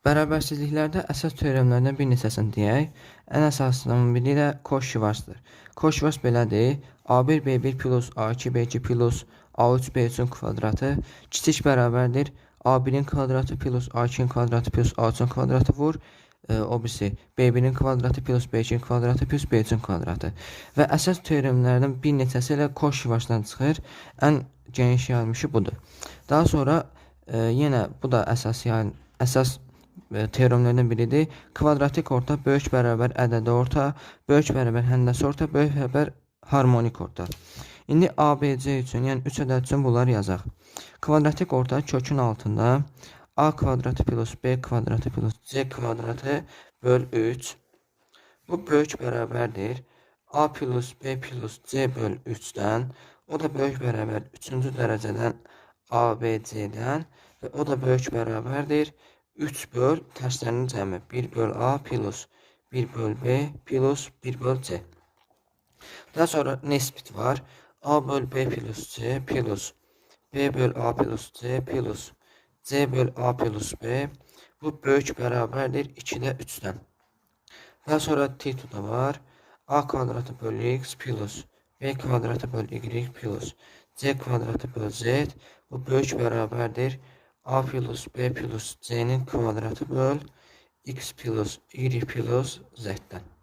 Bərabərsizliklərdə əsas teoremlərdən bir neçəsini deyək. Ən əsasından biri də Koş-Şivarsdır. Koş-Şivars belədir. A1 B1 plus A2 B2 plus A3 B3-ün kvadratı kiçik bərabərdir. A1-in kvadratı plus A2-in kvadratı plus A3-ün kvadratı vur. O birisi B1-in kvadratı plus B2-in kvadratı plus B3-ün kvadratı. Və əsas teoremlərdən bir neçəsi ilə Koş-Şivarsdan çıxır. Ən geniş yayılmışı budur. Daha sonra yenə bu da əsas teoremlərdən biridir. Kvadratik orta, böyük bərabər ədədi orta, böyük bərabər həndəsi orta, böyük bərabər harmonik orta. İndi ABC üçün, yəni 3 ədəd üçün bunları yazaq. Kvadratik orta kökün altında A kvadratı plus B kvadratı plus C kvadratı böl 3. Bu böyük bərabərdir. A plus B plus C böl 3-dən. O da böyük bərabər 3-cü dərəcədən ABC'dən və o da böyük bərabərdir 3 böl tərslərinin cəmi 1 böl A plus 1 böl B plus 1 böl C. Daha sonra nisbət var. A böl B plus C plus B böl A plus C plus C böl A plus B. Bu böyük bərabərdir 2-də 3-dən. Daha sonra tituda var. A kvadratı böl X plus B kvadratı böl Y plus C kvadratı böl Z. Bu böyük bərabərdir A plus B plus C'nin kvadratı böl X plus Y plus Z'dən.